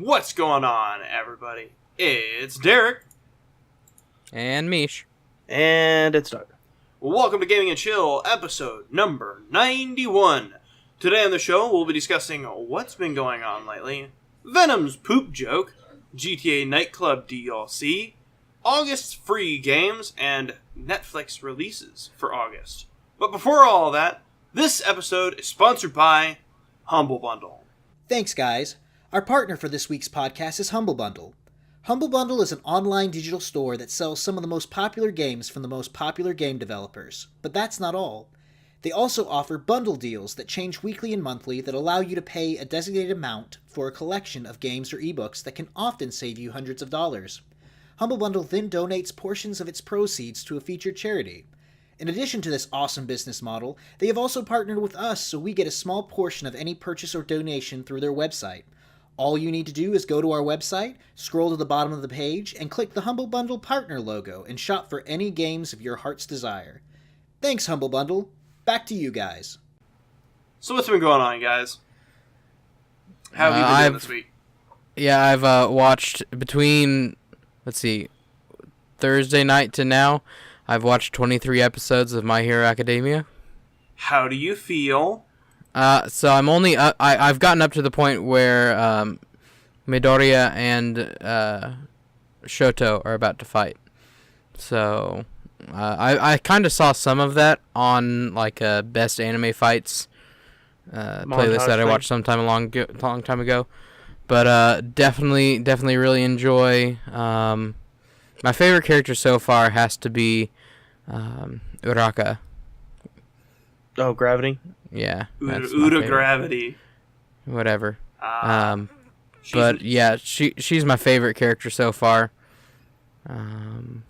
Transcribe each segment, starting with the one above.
What's going on, everybody? It's Derrick. And Meesh. And it's Doug. Welcome to Gaming and Chill, episode number 91. Today on the show, we'll be discussing what's been going on lately, Venom's poop joke, GTA Nightclub DLC, August's free games, and Netflix releases for August. But before all that, this episode is sponsored by Humble Bundle. Thanks, guys. Our partner for this week's podcast is Humble Bundle. Humble Bundle is an online digital store that sells some of the most popular games from the most popular game developers. But that's not all. They also offer bundle deals that change weekly and monthly that allow you to pay a designated amount for a collection of games or ebooks that can often save you hundreds of dollars. Humble Bundle then donates portions of its proceeds to a featured charity. In addition to this awesome business model, they have also partnered with us so we get a small portion of any purchase or donation through their website. All you need to do is go to our website, scroll to the bottom of the page, and click the Humble Bundle partner logo and shop for any games of your heart's desire. Thanks, Humble Bundle. Back to you guys. So what's been going on, guys? How have you been doing this week? Yeah, I've watched between, Thursday night to now, I've watched 23 episodes of My Hero Academia. How do you feel? So I'm only I've gotten up to the point where Midoriya and Shoto are about to fight. So I kind of saw some of that on like best anime fights playlist that I watched a long time ago. But definitely really enjoy. My favorite character so far has to be Uraka. Oh, Gravity? Yeah. Uda Gravity. Whatever. But yeah, she's my favorite character so far.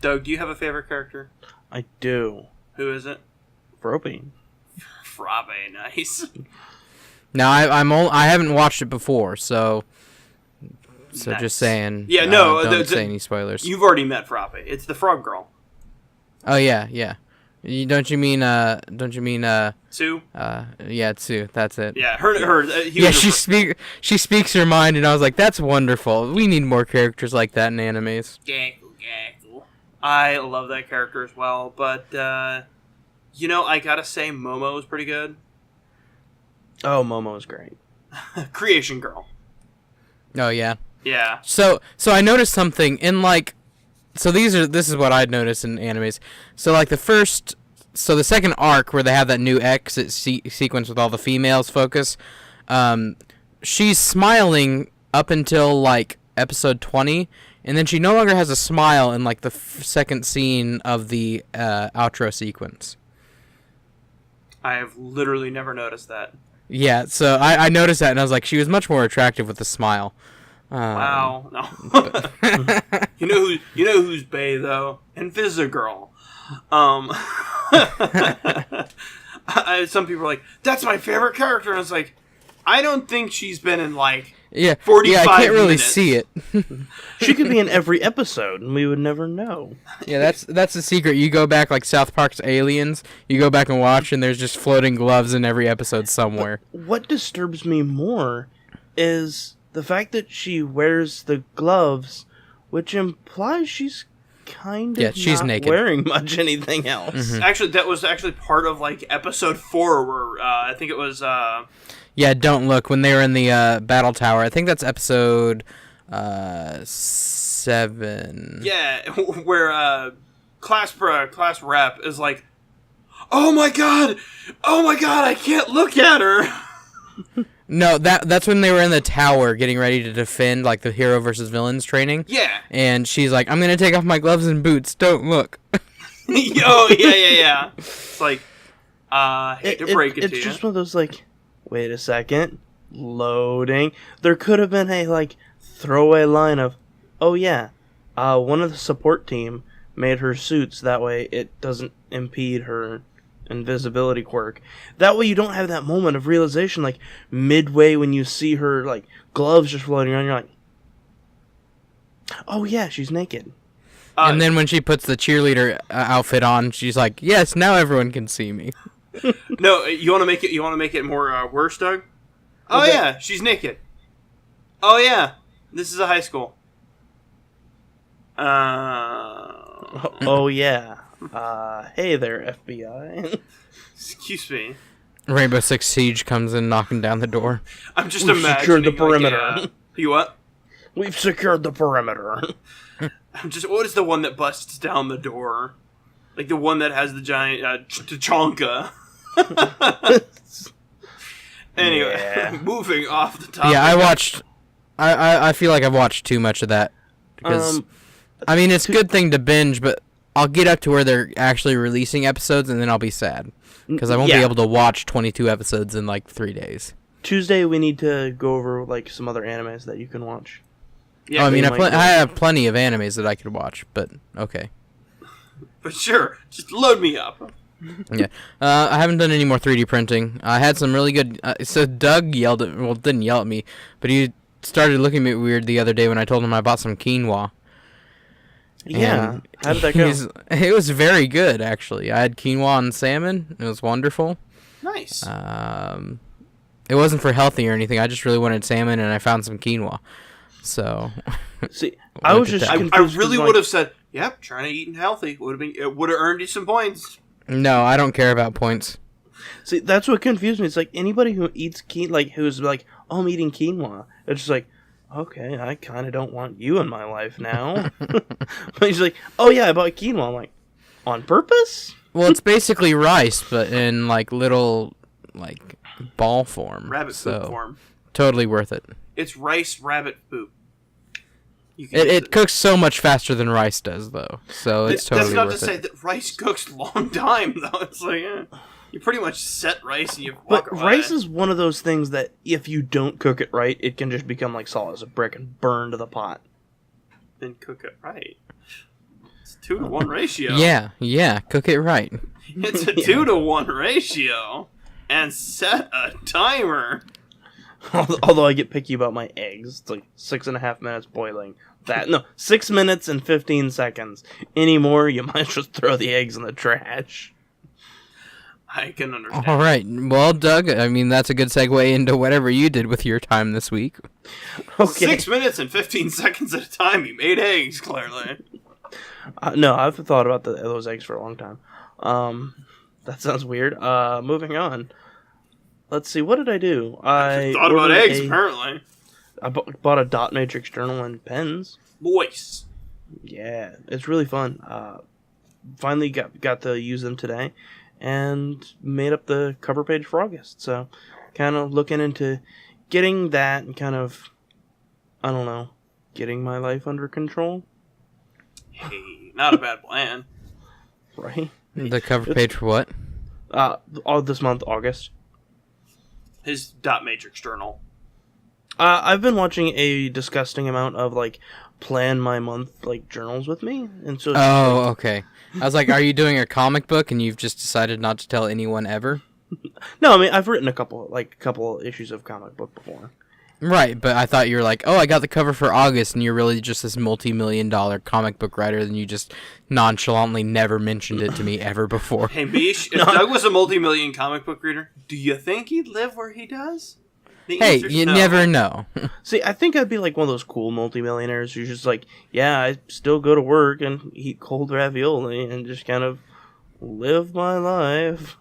Doug, do you have a favorite character? I do. Who is it? Froppy. Frappe, nice. Now I haven't watched it before, so Nice. Just saying. Yeah, no, don't say any spoilers. You've already met Frappe. It's the frog girl. Oh yeah. Don't you mean Sue? Yeah, Sue. That's it. Yeah, her. She speaks her mind, and I was like, that's wonderful. We need more characters like that in animes. Gackle. I love that character as well, but I gotta say, Momo is pretty good. Oh, Momo is great. Creation Girl. Oh yeah. Yeah. So I noticed something in like. So this is what I'd noticed in animes. So like the second arc where they have that new exit sequence with all the females focus, she's smiling up until like episode 20, and then she no longer has a smile in like the second scene of the outro sequence. I have literally never noticed that. Yeah, so I noticed that, and I was like, she was much more attractive with a smile. Wow, no. you know who's bae though? Invisigirl. Some people are like, that's my favorite character, and it's like, I don't think she's been in like 45 I can't really minutes. see it. She could be in every episode, and we would never know. Yeah, that's the secret. You go back like South Park's Aliens, you go back and watch, and there's just floating gloves in every episode somewhere. But what disturbs me more is the fact that she wears the gloves, which implies she's kind of she's not naked. wearing much anything else. Mm-hmm. Actually, that was part of like episode 4, where I think it was. Yeah, Don't Look, when they were in the battle tower. I think that's episode 7. Yeah, where class rep is like, oh my god, I can't look at her. No, that's when they were in the tower getting ready to defend like the hero versus villains training. Yeah. And she's like, I'm going to take off my gloves and boots. Don't look. Oh, yeah. It's like, hate to break it to you. It's just one of those like, wait a second, loading. There could have been a like throwaway line of, oh yeah, one of the support team made her suits that way it doesn't impede her invisibility quirk. That way you don't have that moment of realization like midway when you see her like gloves just floating around, you're like, oh yeah, she's naked. And then when she puts the cheerleader outfit on, she's like, yes, now everyone can see me. No, you want to make it more worse, Doug? Oh yeah, she's naked. Oh yeah, This is a high school. Oh yeah. Hey there, FBI. Excuse me. Rainbow Six Siege comes in knocking down the door. I'm just We've imagining secured the like, perimeter. You what? We've secured the perimeter. What is the one that busts down the door? Like the one that has the giant Tachanka. Anyway, Yeah. moving off the topic. Yeah, I watched. I feel like I've watched too much of that because I mean it's a good thing to binge, but I'll get up to where they're actually releasing episodes and then I'll be sad because I won't be able to watch 22 episodes in like 3 days. Tuesday we need to go over like some other animes that you can watch. Yeah, I mean, they might I have plenty of animes that I could watch, but okay. but sure, just load me up. Yeah, I haven't done any more 3D printing. I had some really good. So Doug didn't yell at me, but he started looking at me weird the other day when I told him I bought some quinoa. Yeah. And How did that go? It was very good, actually. I had quinoa and salmon. It was wonderful. Nice. It wasn't for healthy or anything. I just really wanted salmon, and I found some quinoa. So, See, I was just I confused really 'cause, would like, have said, "Yep, trying to eat and healthy it would have earned you some points." no, I don't care about points. See, that's what confused me. It's like anybody who eats who's like, "Oh, I'm eating quinoa." It's just like, okay, I kind of don't want you in my life now. But he's like, "Oh yeah, I bought quinoa." I'm like, on purpose? Well, it's basically rice, but in like little like ball form. Rabbit so poop form. Totally worth it. It's rice rabbit poop. You can It cooks so much faster than rice does, though. So it's totally That's not worth to say it. that rice cooks a long time, though. It's like, you pretty much set rice and you walk But away. rice is one of those things that if you don't cook it right, it can just become like solid as a brick and burn to the pot. Then cook it right. It's a 2-to-1 ratio. Yeah, cook it right. It's a 2-to-1 ratio. And set a timer. Although I get picky about my eggs. It's like 6.5 minutes boiling. 6 minutes and 15 seconds. Any more, you might just throw the eggs in the trash. I can understand. All right. Well, Doug, I mean, that's a good segue into whatever you did with your time this week. Okay. 6 minutes and 15 seconds at a time. You made eggs, clearly. No, I've thought about those eggs for a long time. That sounds weird. Moving on. Let's see, what did I do? I Thought about ordered eggs, apparently. I bought a dot matrix journal and pens. Moist. Yeah, it's really fun. Finally got to use them today, and made up the cover page for August. So, kind of looking into getting that and kind of, I don't know, getting my life under control. Hey, not a bad plan. Right? The cover page for what? All this month, August. His dot matrix journal. I've been watching a disgusting amount of like plan my month like journals with me, and so. Oh, okay. I was like, are you doing a comic book and you've just decided not to tell anyone ever? No, I mean I've written a couple issues of comic book before. Right, but I thought you were like, oh, I got the cover for August, and you're really just this multi-million-dollar comic book writer, and you just nonchalantly never mentioned it to me ever before. Hey, Meesh, if Doug was a multi-million comic book reader, do you think he'd live where he does? The Hey, answer's you no. never know. See, I think I'd be like one of those cool multimillionaires who's just like, yeah, I still go to work and eat cold ravioli and just kind of live my life.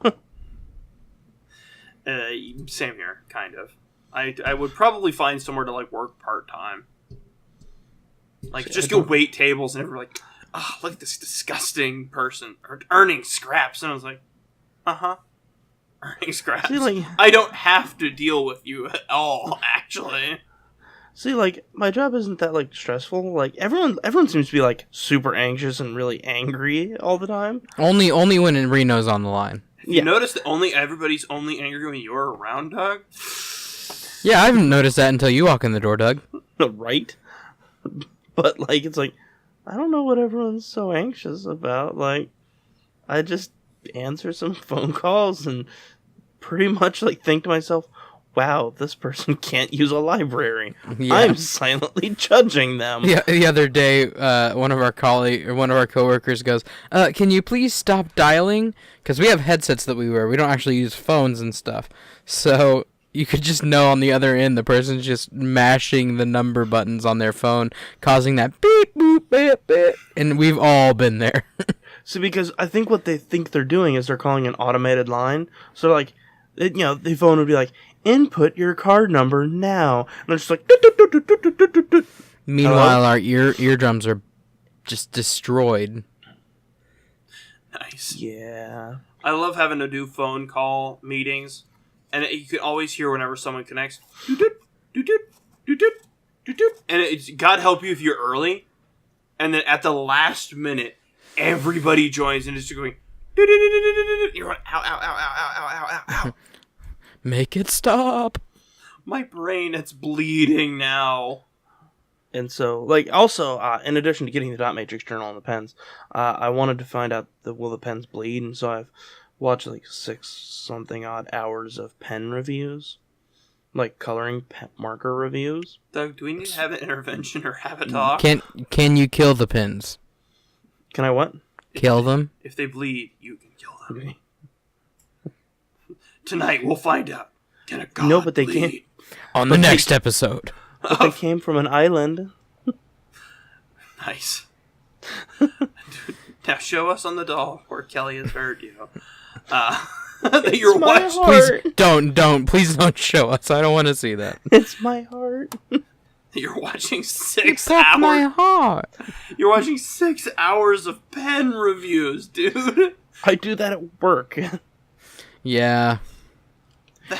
Same here, kind of. I would probably find somewhere to like work part-time. Like, See, just I go don't- wait tables and everyone's like, oh, look at this disgusting person earning scraps. And I was like, uh-huh. Earning scraps. See, like, I don't have to deal with you at all, actually. my job isn't that like stressful. Like everyone seems to be like super anxious and really angry all the time. only when Reno's on the line. You notice that everybody's only angry when you're around, Doug? Yeah, I haven't noticed that until you walk in the door, Doug. Right? But like it's like I don't know what everyone's so anxious about. Like I just answer some phone calls and pretty much like think to myself, wow, this person can't use a library. Yeah. I'm silently judging them. Yeah, the other day, one of our coworkers goes, "Can you please stop dialing? Because we have headsets that we wear. We don't actually use phones and stuff. So you could just know on the other end the person's just mashing the number buttons on their phone, causing that beep, boop, beep, beep. And we've all been there. See, because I think what they think they're doing is they're calling an automated line. So, like, the phone would be like, input your card number now. And they're just like, doot, doot, doot, doot, doot, doot, doot, doot. Meanwhile, our eardrums are just destroyed. Nice. Yeah. I love having to do phone call meetings, and you can always hear whenever someone connects. Doot-doot, doot-doot, doot-doot, doot-doot. And it's God help you if you're early, and then at the last minute, everybody joins and is just going. Doot-doot-doot-doot-doot-doot. You're like, ow, ow, ow, ow, ow, ow, ow, ow. Make it stop. My brain, it's bleeding now. And so, like, also, in addition to getting the dot matrix journal and the pens, I wanted to find out will the pens bleed, and so I've watched like 6-something odd hours of pen reviews, like coloring marker reviews. Doug, do we need to have an intervention or have a talk? Can you kill the pins? Can I what? Kill them? If they bleed, you can kill them. Okay. Tonight we'll find out. Can a god No, but they bleed? can't. On the next episode. But they came from an island. Nice. Now show us on the doll where Kelly has hurt you. That you're my watching. heart. Please don't show us. I don't want to see that. It's my heart. You're watching 6 Fuck hours. my heart. You're watching 6 hours of pen reviews, dude. I do that at work. Yeah.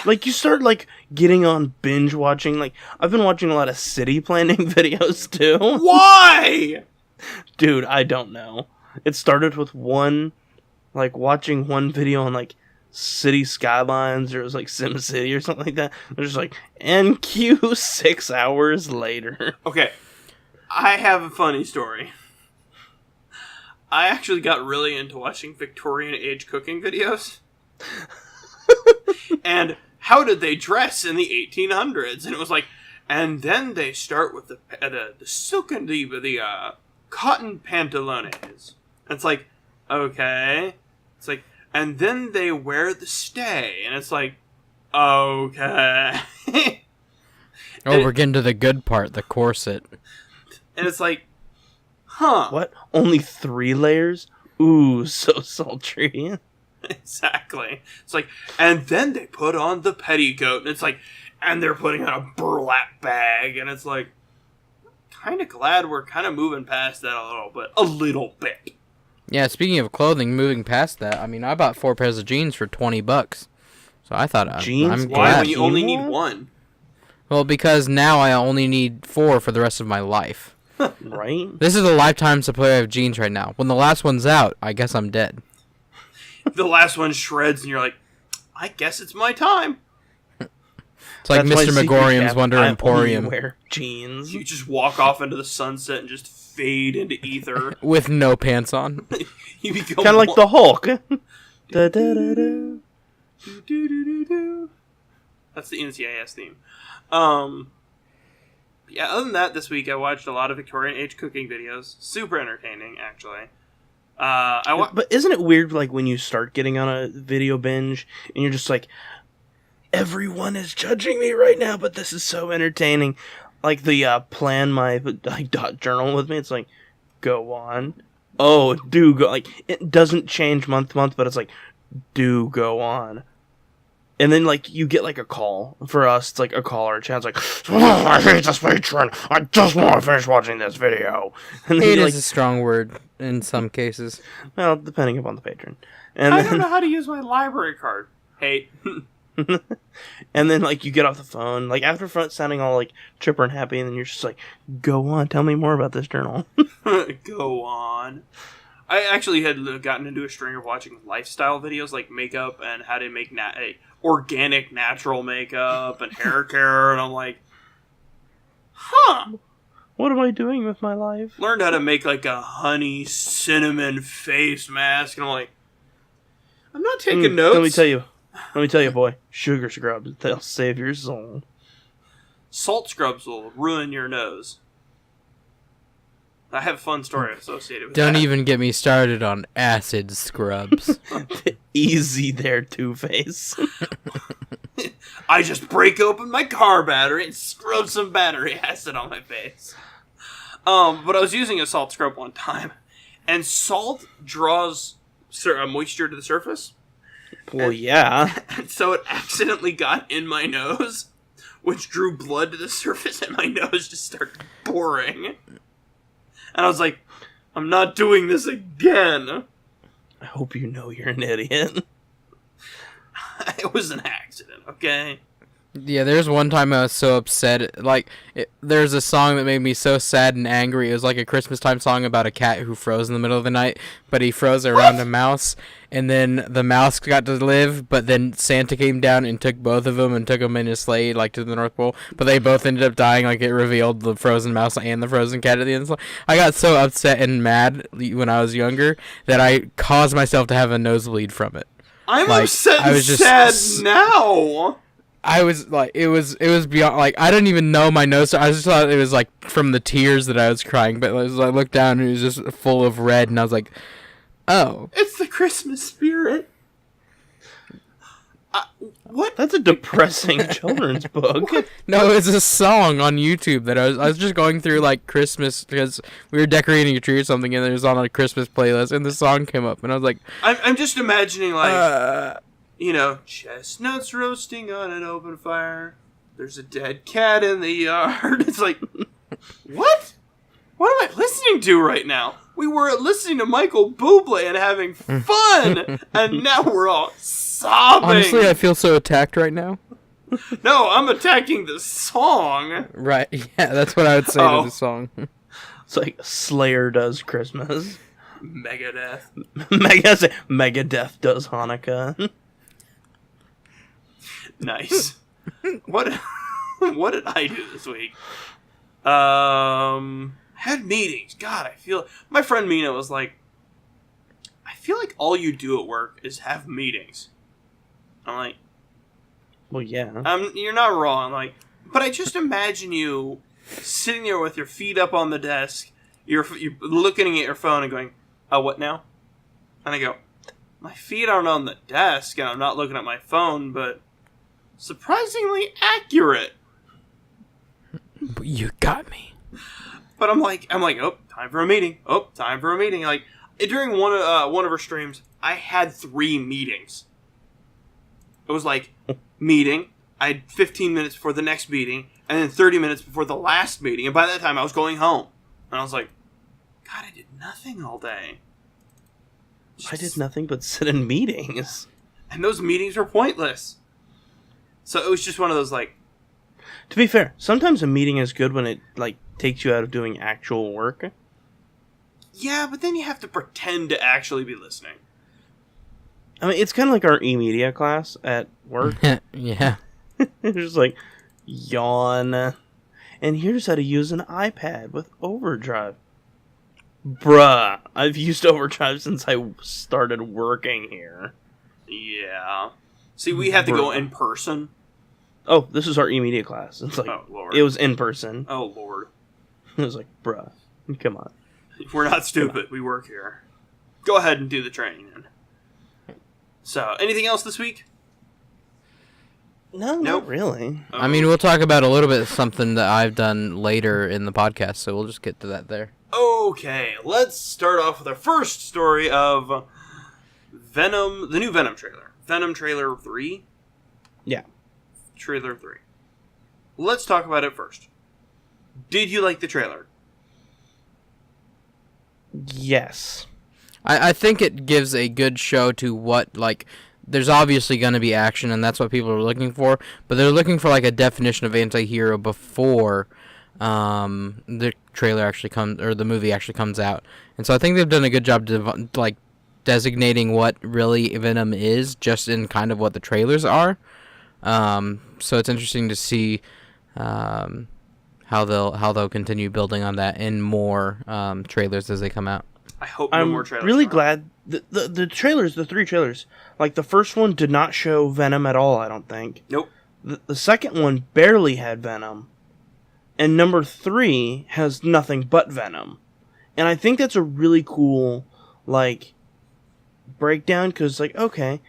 Like, you start, like, getting on binge watching. Like, I've been watching a lot of city planning videos, too. Why? Dude, I don't know. It started with watching one video on, like, city skylines, or it was, like, Sim City or something like that. They're just like, NQ 6 hours later. Okay, I have a funny story. I actually got really into watching Victorian age cooking videos. And how did they dress in the 1800s? And it was like, and then they start with the silk and the cotton pantalones. And it's like, okay. It's like, and then they wear the stay. And it's like, okay. We're getting to the good part, the corset. And it's like, huh. What? Only 3 layers? Ooh, so sultry. Exactly. It's like, and then they put on the petticoat, and it's like, and they're putting on a burlap bag, and it's like, kind of glad we're kind of moving past that a little bit. Yeah, speaking of clothing, moving past that, I mean, I bought 4 pairs of jeans for $20. So I thought Jeans? I'm Why glad. when you only need one? Well, because now I only need 4 for the rest of my life. Right? This is a lifetime supply of jeans right now. When the last one's out, I guess I'm dead. The last one shreds, and you're like, I guess it's my time. It's like That's my Mr. secret Megorium's gap. Wonder I Emporium. only wear jeans. You just walk off into the sunset and just fade into ether. With no pants on. You become Kind of like the Hulk. Da-da-da-da. That's the NCIS theme. Yeah, other than that, this week I watched a lot of Victorian age cooking videos. Super entertaining, actually. But isn't it weird, like, when you start getting on a video binge, and you're just like, everyone is judging me right now, but this is so entertaining. Like, the plan my dot journal with me, it's like, go on. Oh, do go. Like, it doesn't change month to month, but it's like, do go on. And then, like, you get, like, a call. For us, it's like a call or a chat. It's like, oh, I hate this patron. I just want to finish watching this video. And then Hate you're is a strong word in some cases. well, depending upon the patron. And I then, don't know how to use my library card. Hate. and then, like, you get off the phone, like, after front sounding all, like, chipper and happy, and then you're just like, go on, tell me more about this journal. Go on. I actually had gotten into a string of watching lifestyle videos, like makeup and how to make organic, natural makeup and hair care, and I'm like, huh. What am I doing with my life? Learned how to make, like, a honey cinnamon face mask, and I'm like, I'm not taking notes. Let me tell you, boy, sugar scrubs, they'll save your soul. Salt scrubs will ruin your nose. I have a fun story associated with Don't that. even get me started on acid scrubs. Easy there, Two-Face. I just break open my car battery and scrub some battery acid on my face. But I was using a salt scrub one time, and salt draws moisture to the surface. Well, yeah. And so it accidentally got in my nose, which drew blood to the surface, and my nose just started pouring. And I was like, I'm not doing this again. I hope you know you're an idiot. It was an accident, okay? Yeah, there's one time I was so upset. Like, there's a song that made me so sad and angry. It was like a Christmas time song about a cat who froze in the middle of the night, but he froze around a mouse, and then the mouse got to live, but then Santa came down and took both of them and took them in his sleigh, like, to the North Pole, but they both ended up dying. Like, it revealed the frozen mouse and the frozen cat at the end. I got so upset and mad when I was younger that I caused myself to have a nosebleed from it. I'm like, upset I and was just sad now. I was like, it was beyond, like, I didn't even know my nose. I just thought it was like from the tears that I was crying. But as I looked down, it was just full of red, and I was like, oh, It's the Christmas spirit. What? That's a depressing children's book. no, it's a song on YouTube that I was just going through, like, Christmas, because we were decorating a tree or something, and it was on a Christmas playlist, and the song came up, and I was like, I'm just imagining, like, you know, chestnuts roasting on an open fire. There's a dead cat in the yard. It's like, what? What am I listening to right now? We were listening to Michael Bublé and having fun, and now we're all sobbing. honestly, I feel so attacked right now. No, I'm attacking the song. Right, yeah, that's what I would say to the song. It's like Slayer does Christmas. Megadeth. Megadeth does Hanukkah. Nice. What did I do this week? Had meetings. God, I feel... My friend Mina was like, I feel like all you do at work is have meetings. I'm like... Well, yeah. You're not wrong. I'm like, but I just imagine you sitting there with your feet up on the desk, you're looking at your phone and going, oh, what now? And I go, my feet aren't on the desk, and I'm not looking at my phone, but... surprisingly accurate. But you got me. But I'm like, oh, time for a meeting. Oh, time for a meeting. Like, during one of her streams, I had 3 meetings. It was like, meeting. I had 15 minutes before the next meeting, and then 30 minutes before the last meeting. And by that time, I was going home. And I was like, God, I did nothing all day. I did nothing but sit in meetings. And those meetings were pointless. So it was just one of those, like... To be fair, sometimes a meeting is good when it, like, takes you out of doing actual work. Yeah, but then you have to pretend to actually be listening. I mean, it's kind of like our e-media class at work. Yeah. It's just like, yawn. And here's how to use an iPad with Overdrive. Bruh, I've used Overdrive since I started working here. Yeah. See, we had to go in person. Oh, this is our e-media class. It's like, Oh, Lord. it was in person. Oh, Lord. It was like, bruh, come on. We're not stupid. We work here. Go ahead and do the training, then. So, anything else this week? No, Nope. not really. I mean, we'll talk about a little bit of something that I've done later in the podcast, so we'll just get to that there. Okay, let's start off with our first story of Venom, the new Venom trailer. Venom trailer 3? Yeah. Trailer 3. Let's talk about it first. Did you like the trailer? Yes. I think it gives a good show to what, like, there's obviously going to be action, and that's what people are looking for, but they're looking for, like, a definition of anti-hero before the trailer actually comes, or the movie actually comes out. And so I think they've done a good job to, like, designating what really Venom is, just in kind of what the trailers are. So it's interesting to see how they'll continue building on that in more trailers as they come out. I hope no more I'm trailers. really come out. glad the trailers, the 3 trailers, like the first one did not show Venom at all, I don't think. Nope. The second one barely had Venom. And number 3 has nothing but Venom. And I think that's a really cool, like, breakdown, because, like, okay,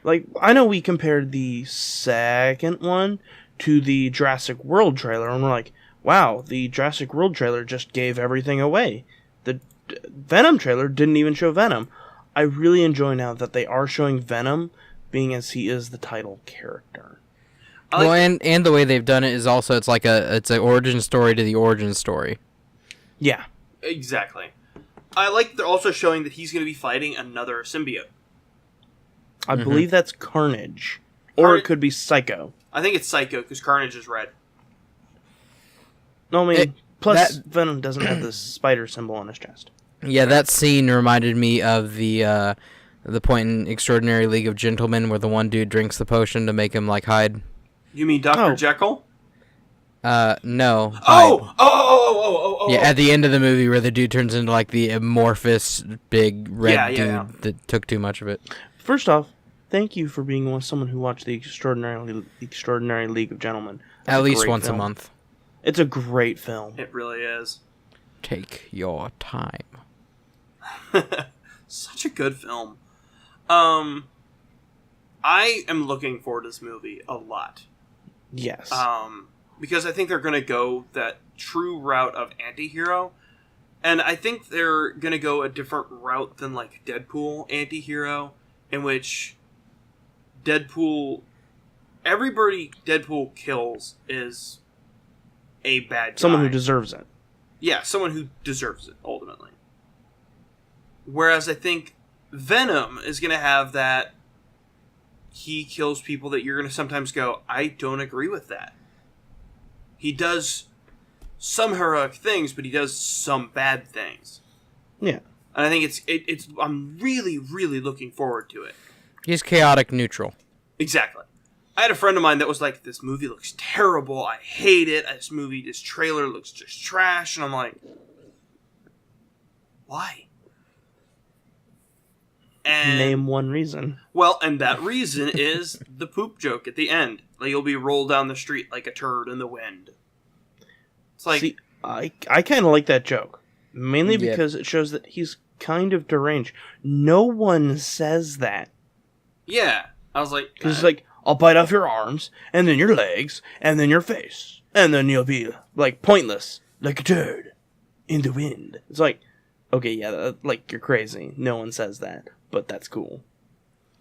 Like, I know we compared the second one to the Jurassic World trailer, and we're like, wow, the Jurassic World trailer just gave everything away. The Venom trailer didn't even show Venom. I really enjoy now that they are showing Venom, being as he is the title character. Well, and the way they've done it is also it's an origin story to the origin story. Yeah. Exactly. I like they're also showing that he's going to be fighting another symbiote. I believe that's Carnage. Or it could be Psycho. I think it's Psycho, because Carnage is red. No, I mean, plus Venom doesn't have this spider symbol on his chest. Yeah, that scene reminded me of the point in Extraordinary League of Gentlemen where the one dude drinks the potion to make him, like, hide. You mean Dr. Jekyll? No. Oh! Yeah, at the end of the movie where the dude turns into, like, the amorphous big red dude that took too much of it. First off, thank you for being someone who watched the Extraordinary League of Gentlemen. That's at least once film. a month. It's a great film. It really is. Take your time. Such a good film. I am looking forward to this movie a lot. Yes. Because I think they're going to go that true route of anti-hero. And I think they're going to go a different route than, like, Deadpool anti-hero, in which everybody Deadpool kills is a bad guy. Someone who deserves it. Yeah, someone who deserves it, ultimately. Whereas I think Venom is going to have that he kills people that you're going to sometimes go, I don't agree with that. He does some heroic things, but he does some bad things. Yeah. And I think it's I'm really, really looking forward to it. He's chaotic neutral. Exactly. I had a friend of mine that was like, this movie looks terrible. I hate it. This trailer looks just trash. And I'm like, why? And, name one reason. Well, and that reason is the poop joke at the end. Like, you'll be rolled down the street like a turd in the wind. It's like... See, I kind of like that joke. Mainly because it shows that he's kind of deranged. No one says that. Yeah. I was like... Because it's like, I'll bite off your arms, and then your legs, and then your face. And then you'll be, like, pointless. Like a turd. In the wind. It's like, okay, yeah, like, you're crazy. No one says that. But that's cool.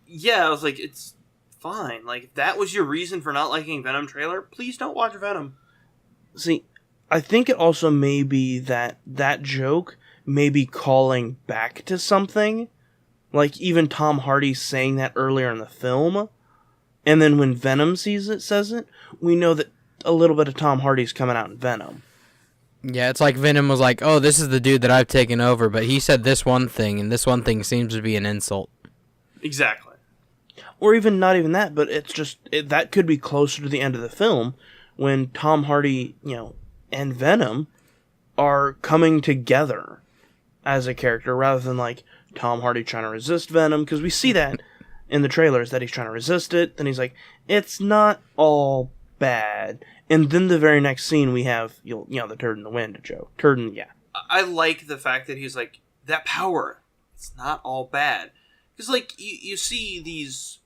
Yeah, I was like, it's fine. Like, if that was your reason for not liking Venom trailer, please don't watch Venom. See, I think it also may be that joke may be calling back to something. Like, even Tom Hardy saying that earlier in the film. And then when Venom says it, we know that a little bit of Tom Hardy's coming out in Venom. Yeah, it's like Venom was like, oh, this is the dude that I've taken over, but he said this one thing, and this one thing seems to be an insult. Exactly. Or even not even that, but it's just, that could be closer to the end of the film, when Tom Hardy, and Venom are coming together as a character, rather than, like, Tom Hardy trying to resist Venom, because we see that in the trailers, that he's trying to resist it, then he's like, it's not all bad. And then the very next scene we have, the turd in the wind joke. I like the fact that he's like, that power, it's not all bad. Because, like, you see these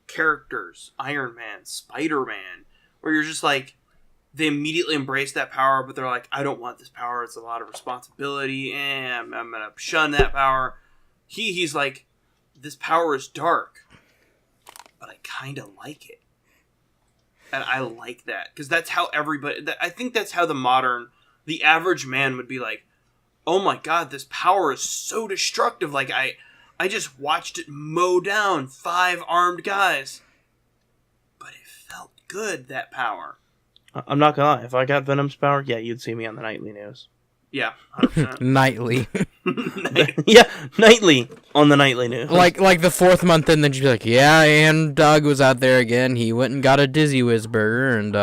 characters, Iron Man, Spider-Man, where you're just like, they immediately embrace that power, but they're like, I don't want this power, it's a lot of responsibility, and I'm going to shun that power. He's like, this power is dark, but I kind of like it. And I like that, because that's how I think that's how the average man would be like, oh my god, this power is so destructive. Like, I just watched it mow down 5 armed guys. But it felt good, that power. I'm not gonna lie, if I got Venom's power, yeah, you'd see me on the nightly news. Yeah, 100%. Nightly. Yeah, nightly on the nightly news. like the 4th month in, then you'd be like, yeah, and Doug was out there again. He went and got a Dizzy Whiz burger, and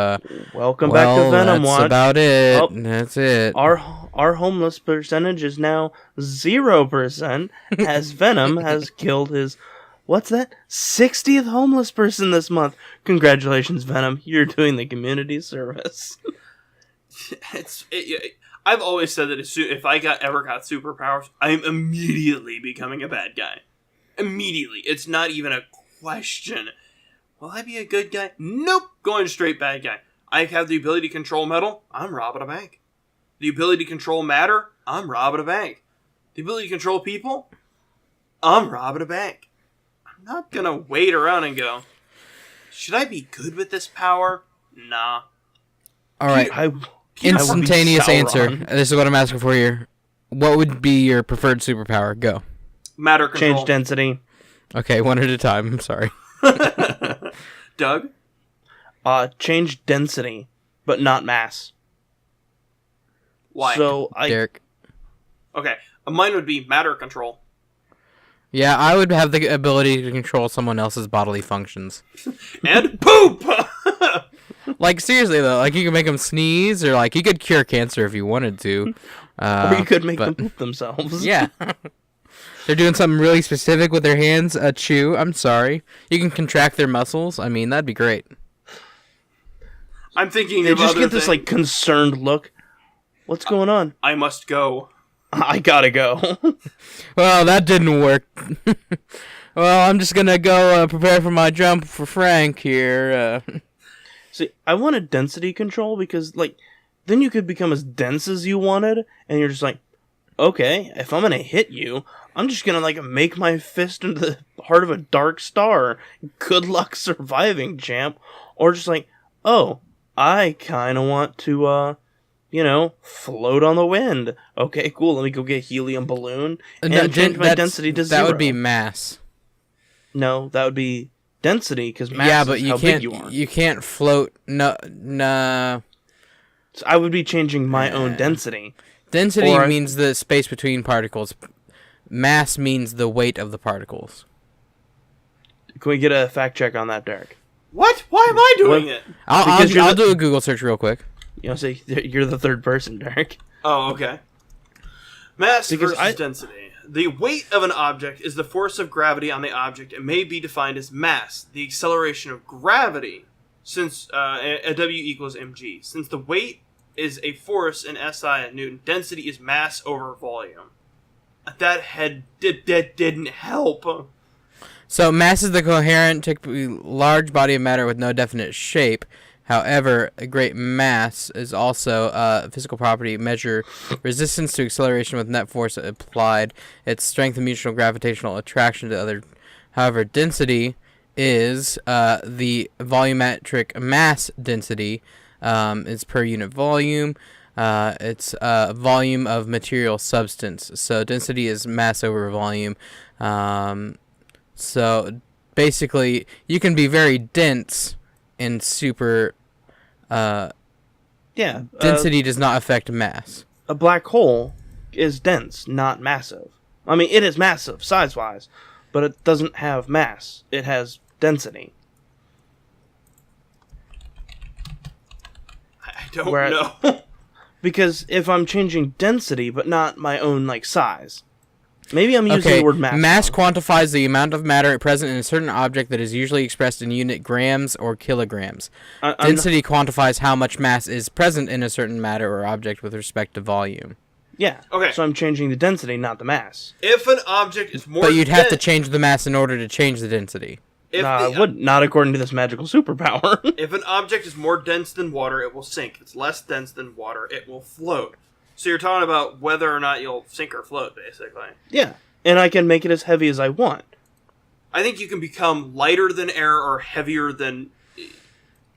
welcome back to Venom that's Watch. about it. Oh, that's it. Our homeless percentage is now 0%, as Venom has killed his, what's that, 60th homeless person this month. Congratulations, Venom. You're doing the community service. I've always said that if I ever got superpowers, I'm immediately becoming a bad guy. Immediately. It's not even a question. Will I be a good guy? Nope. Going straight bad guy. I have the ability to control metal. I'm robbing a bank. The ability to control matter. I'm robbing a bank. The ability to control people. I'm robbing a bank. I'm not going to wait around and go, should I be good with this power? Nah. All right. Instantaneous answer. This is what I'm asking for here. What would be your preferred superpower? Go. Matter control. Change density. Okay, one at a time. I'm sorry. Doug? Change density, but not mass. Why? So Derrick. Okay, mine would be matter control. Yeah, I would have the ability to control someone else's bodily functions. And poop! Like, seriously, though. Like, you could make them sneeze, or, like, you could cure cancer if you wanted to. Or you could make them poop themselves. Yeah. They're doing something really specific with their hands. Chew. I'm sorry. You can contract their muscles. I mean, that'd be great. I'm thinking They of just other get this, things. like, concerned look. What's going on? I must go. I gotta go. Well, that didn't work. Well, I'm just gonna go prepare for my jump for Frank here. See, I wanted density control because, like, then you could become as dense as you wanted, and you're just like, okay, if I'm gonna hit you, I'm just gonna, like, make my fist into the heart of a dark star. Good luck surviving, champ. Or just like, oh, I kinda want to, float on the wind. Okay, cool, let me go get a helium balloon and change my density to 0. That would be mass. No, that would be density, because mass Yeah, but is you how can't. big you are. You can't float. No, nah. So I would be changing my own density. Density Or means the space between particles. Mass means the weight of the particles. Can we get a fact check on that, Derrick? What? Why am I doing What? it? I'll do a Google search real quick. Say you're the third person, Derrick. Oh, okay. Mass Because versus density. The weight of an object is the force of gravity on the object and may be defined as mass, the acceleration of gravity, since a W equals mg. Since the weight is a force in SI at Newton, density is mass over volume. That didn't help. So mass is the coherent, typically large body of matter with no definite shape. However, a great mass is also a physical property. Measure resistance to acceleration with net force applied. Its strength and mutual gravitational attraction to other. However, density is the volumetric mass density. It's per unit volume. It's volume of material substance. So density is mass over volume. So basically, you can be very dense and super. Density does not affect mass. A black hole is dense, not massive. I mean, it is massive size-wise, but it doesn't have mass. It has density. I don't know. Because if I'm changing density, but not my own size. Maybe I'm using the word mass. Mass quantifies the amount of matter present in a certain object that is usually expressed in unit grams or kilograms. Density quantifies how much mass is present in a certain matter or object with respect to volume. Yeah. Okay. So I'm changing the density, not the mass. If an object is more But you'd have to change the mass in order to change the density. I wouldn't. Not according to this magical superpower. If an object is more dense than water, it will sink. If it's less dense than water, it will float. So you're talking about whether or not you'll sink or float, basically. Yeah. And I can make it as heavy as I want. I think you can become lighter than air or heavier than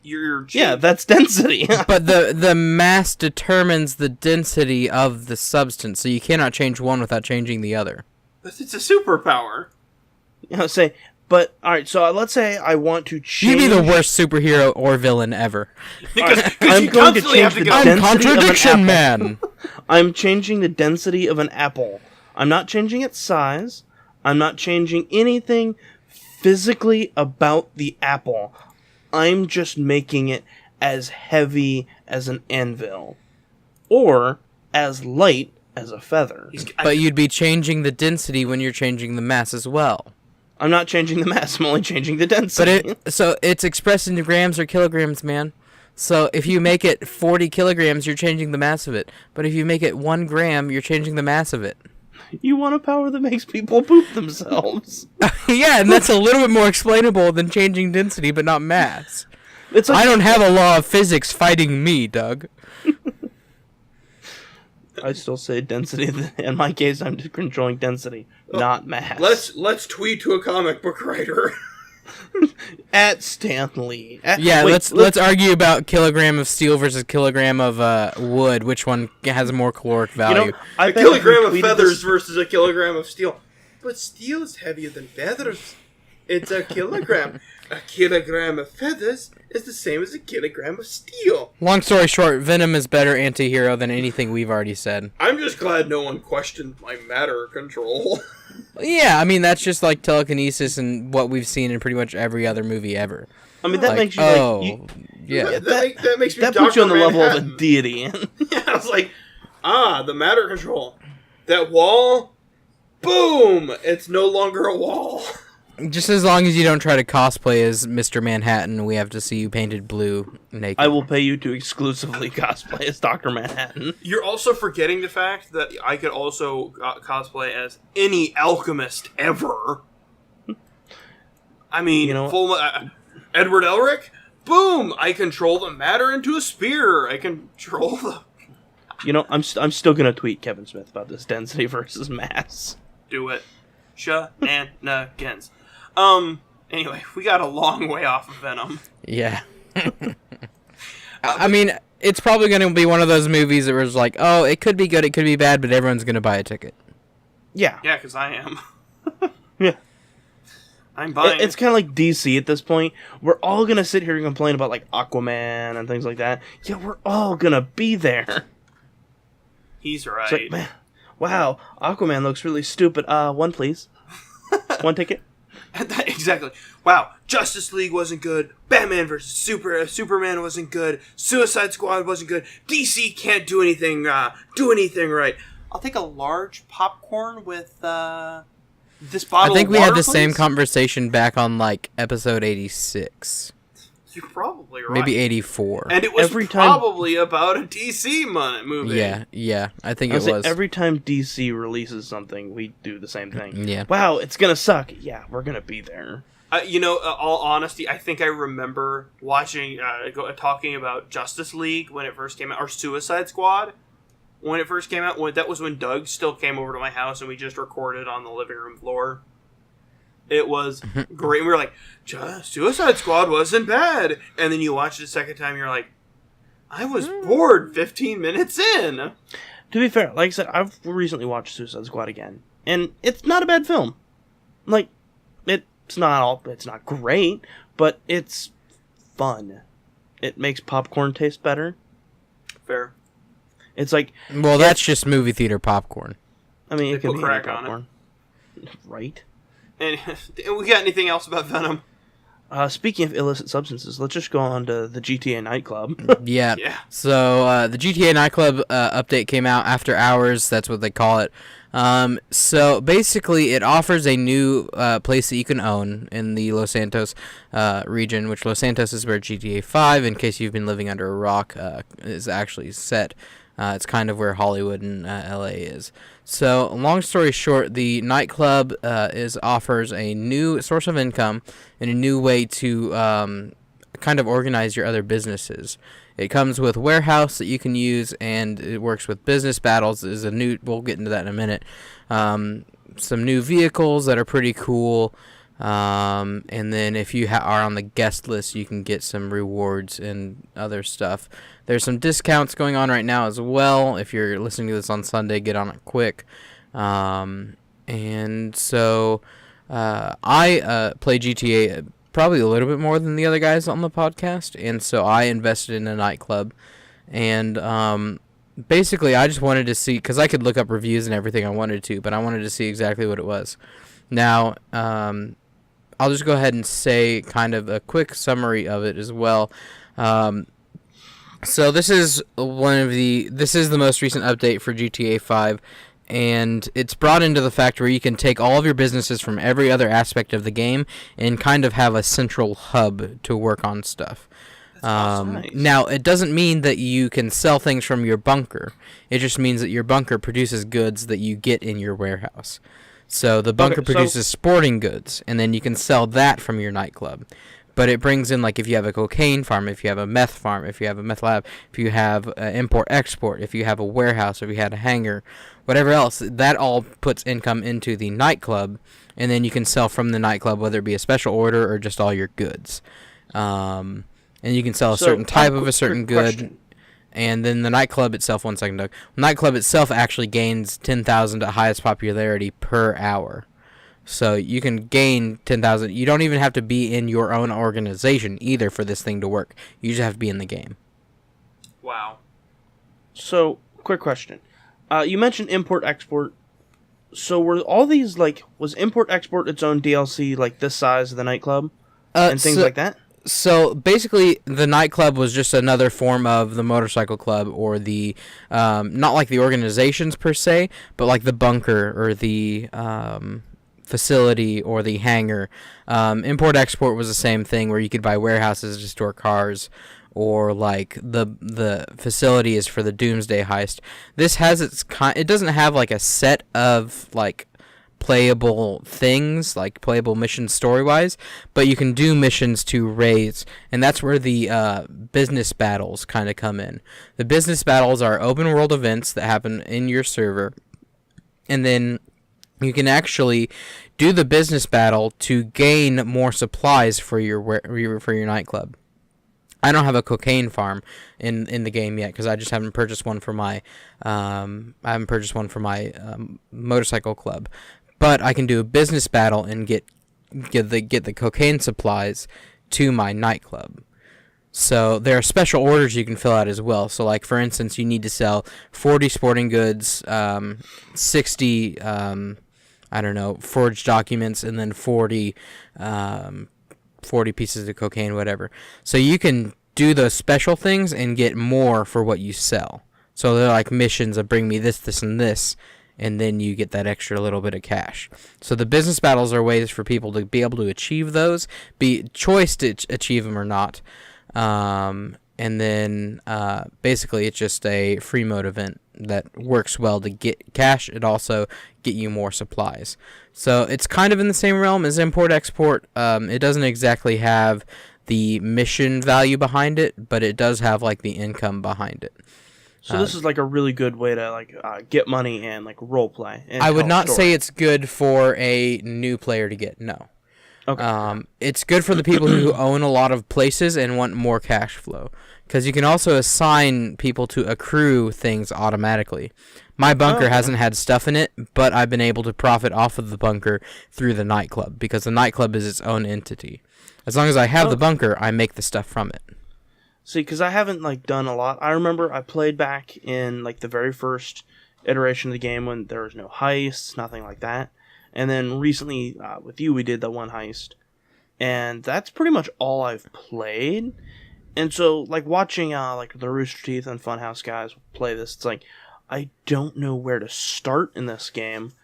your... Yeah, that's density. But the mass determines the density of the substance, so you cannot change one without changing the other. But it's a superpower. But, alright, so let's say I want to change... You'd be the worst superhero or villain ever. Because I'm you going to constantly have change to the go... density I'm Contradiction of an Man! I'm changing the density of an apple. I'm not changing its size. I'm not changing anything physically about the apple. I'm just making it as heavy as an anvil. Or as light as a feather. But you'd be changing the density when you're changing the mass as well. I'm not changing the mass, I'm only changing the density. So it's expressed in grams or kilograms, man. So if you make it 40 kilograms, you're changing the mass of it. But if you make it 1 gram, you're changing the mass of it. You want a power that makes people poop themselves. Yeah, and that's a little bit more explainable than changing density, but not mass. It's like, I don't have a law of physics fighting me, Doug. I still say density. In my case, I'm just controlling density, not mass. Let's tweet to a comic book writer. At Stanley. Yeah, let's argue about kilogram of steel versus kilogram of wood. Which one has more caloric value? A kilogram of feathers versus a kilogram of steel. But steel is heavier than feathers. It's a kilogram. A kilogram of feathers is the same as a kilogram of steel. Long story short, Venom is better anti-hero than anything we've already said. I'm just glad no one questioned my matter control. Yeah, I mean, that's just like telekinesis and what we've seen in pretty much every other movie ever. I mean, that makes you yeah. That makes me that puts you on the level of a Manhattan. deity. Yeah, I was like, the matter control. That wall, boom! It's no longer a wall. Just as long as you don't try to cosplay as Mr. Manhattan, we have to see you painted blue naked. I will pay you to exclusively cosplay as Dr. Manhattan. You're also forgetting the fact that I could also cosplay as any alchemist ever. I mean, Edward Elric? Boom! I control the matter into a spear. I control the... I'm still gonna tweet Kevin Smith about this density versus mass. Do it. Shenanigans. Anyway, we got a long way off of Venom. Yeah. I mean, it's probably going to be one of those movies that was like, oh, it could be good, it could be bad, but everyone's going to buy a ticket. Yeah. Yeah, because I am. Yeah. I'm buying. It's kind of like DC at this point. We're all gonna sit here and complain about like Aquaman and things like that. Yeah, we're all gonna be there. He's right. It's like, man, wow, Aquaman looks really stupid. One please. One ticket. Exactly. Wow, Justice League wasn't good. Batman versus Superman wasn't good. Suicide Squad wasn't good. DC can't do anything right. I'll take a large popcorn with this bottle. I think of we water, had the please? same conversation back on like episode 86, You're probably right. maybe 84. And it was Every time- probably about a DC movie. Yeah, I think I it say was. every time DC releases something, we do the same thing. Yeah. Wow, it's gonna suck. Yeah, we're gonna be there. All honesty, I think I remember watching, talking about Justice League when it first came out, or Suicide Squad when it first came out. That was when Doug still came over to my house and we just recorded on the living room floor. It was great. We were like, Suicide Squad wasn't bad. And then you watch it a second time, you're like, I was bored 15 minutes in. To be fair, like I said, I've recently watched Suicide Squad again, and it's not a bad film. Like, it's not great, but it's fun. It makes popcorn taste better. Fair. It's like, well, that's just movie theater popcorn. I mean, They it can put be crack any on it. popcorn, right? And we got anything else about Venom? Speaking of illicit substances, let's just go on to the GTA nightclub. Yeah. Yeah. So the GTA nightclub update came out after hours. That's what they call it. So basically, it offers a new place that you can own in the Los Santos region, which Los Santos is where GTA 5, in case you've been living under a rock, is actually set. It's kind of where Hollywood and LA is. So, long story short, the nightclub offers a new source of income and a new way to kind of organize your other businesses. It comes with warehouse that you can use, and it works with business battles. We'll get into that in a minute. Some new vehicles that are pretty cool. And then if you are on the guest list, you can get some rewards and other stuff. There's some discounts going on right now as well. If you're listening to this on Sunday, get on it quick. And so I play GTA probably a little bit more than the other guys on the podcast, and so I invested in a nightclub. And basically, I just wanted to see, because I could look up reviews and everything I wanted to, but I wanted to see exactly what it was. Now, I'll just go ahead and say kind of a quick summary of it as well. So this is the most recent update for GTA 5, and it's brought into the fact where you can take all of your businesses from every other aspect of the game and kind of have a central hub to work on stuff. awesome. Nice. Now, it doesn't mean that you can sell things from your bunker. It just means that your bunker produces goods that you get in your warehouse. So the bunker produces sporting goods, and then you can sell that from your nightclub. But it brings in, like, if you have a cocaine farm, if you have a meth farm, if you have a meth lab, if you have import-export, if you have a warehouse, if you had a hangar, whatever else, that all puts income into the nightclub, and then you can sell from the nightclub, whether it be a special order or just all your goods. And you can sell a certain type of a certain good. Question. And then the nightclub itself, one second, Doug. Nightclub itself actually gains 10,000 at highest popularity per hour. So you can gain 10,000. You don't even have to be in your own organization either for this thing to work. You just have to be in the game. Wow. So, quick question. You mentioned import-export. So were all these, like, was import-export its own DLC, like this size of the nightclub? And things like that? So basically, the nightclub was just another form of the motorcycle club, or the not like the organizations per se, but like the bunker or the facility or the hangar. Import-export was the same thing, where you could buy warehouses to store cars, or like the facility is for the Doomsday Heist. This has it doesn't have like a set of like playable things, like playable missions story-wise, but you can do missions to raids, and that's where the business battles kind of come in. The business battles are open world events that happen in your server, and then you can actually do the business battle to gain more supplies for your nightclub. I don't have a cocaine farm in the game yet, because I just haven't purchased one for my motorcycle club. But I can do a business battle and get the cocaine supplies to my nightclub. So there are special orders you can fill out as well. So, like, for instance, you need to sell 40 sporting goods, 60 forged documents, and then 40 pieces of cocaine, whatever. So you can do those special things and get more for what you sell. So they're like missions of bring me this, this, and this, and then you get that extra little bit of cash. So the business battles are ways for people to be able to achieve those, be choice to achieve them or not. And then basically it's just a free mode event that works well to get cash. It also get you more supplies. So it's kind of in the same realm as import-export. It doesn't exactly have the mission value behind it, but it does have like the income behind it. So this is like a really good way to like get money and like role play. I would not say it's good for a new player to get. No. Okay. It's good for the people who own a lot of places and want more cash flow, because you can also assign people to accrue things automatically. My bunker hasn't had stuff in it, but I've been able to profit off of the bunker through the nightclub, because the nightclub is its own entity. As long as I have the bunker, I make the stuff from it. See, because I haven't like done a lot. I remember I played back in like the very first iteration of the game when there was no heists, nothing like that. And then recently with you, we did the one heist, and that's pretty much all I've played. And so, like watching like the Rooster Teeth and Funhouse guys play this, it's like I don't know where to start in this game.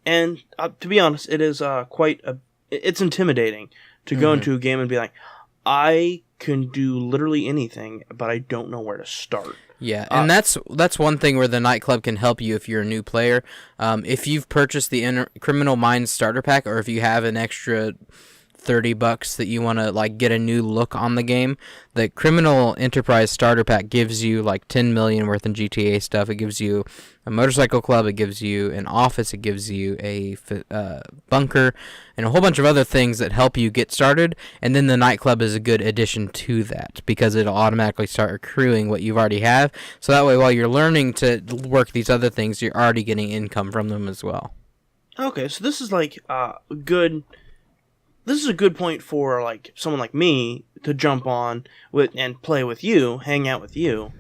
And to be honest, it is it's intimidating to go into a game and be like, I can do literally anything, but I don't know where to start. Yeah, and that's one thing where the nightclub can help you if you're a new player. If you've purchased the Criminal Minds starter pack, or if you have an extra $30 that you want to like get a new look on the game, the Criminal Enterprise starter pack gives you like 10 million worth in GTA stuff. It gives you a motorcycle club, it gives you an office, it gives you a bunker, and a whole bunch of other things that help you get started. And then the nightclub is a good addition to that, because it'll automatically start accruing what you've already have. So that way, while you're learning to work these other things, you're already getting income from them as well. Okay, so this is like good. This is a good point for like someone like me to jump on with and play with you, hang out with you,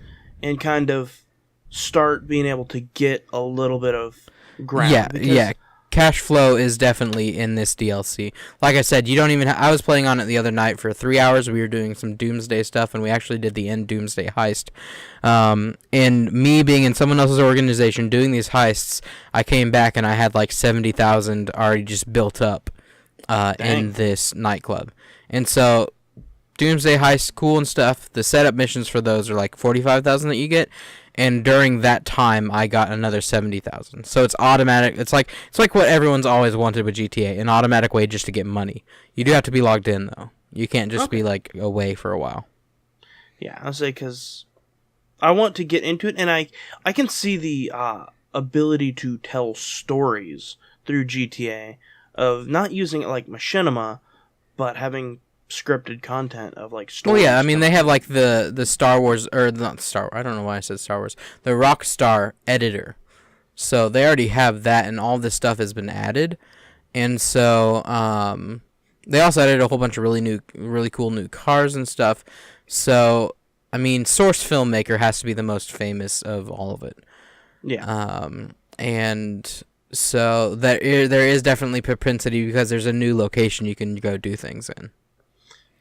and kind of start being able to get a little bit of ground. Yeah. Cash flow is definitely in this DLC. Like I said, you don't even. I was playing on it the other night for 3 hours. We were doing some Doomsday stuff, and we actually did the end Doomsday heist. And me being in someone else's organization doing these heists, I came back and I had like 70,000 already just built up in this nightclub. And so Doomsday Heist, cool and stuff. The setup missions for those are like 45,000 that you get, and during that time, I got another 70,000. So it's automatic. It's like what everyone's always wanted with GTA, an automatic way just to get money. You do have to be logged in though. You can't just be like away for a while. Yeah, I'll say because I want to get into it, and I can see the ability to tell stories through GTA of not using it like machinima, but having scripted content of like stories. Well, yeah, I mean they have like the Star Wars, or not Star. I don't know why I said Star Wars. The Rockstar editor. So they already have that, and all this stuff has been added, and so they also added a whole bunch of really cool new cars and stuff. So I mean, Source Filmmaker has to be the most famous of all of it. Yeah. And so there is definitely propensity because there's a new location you can go do things in.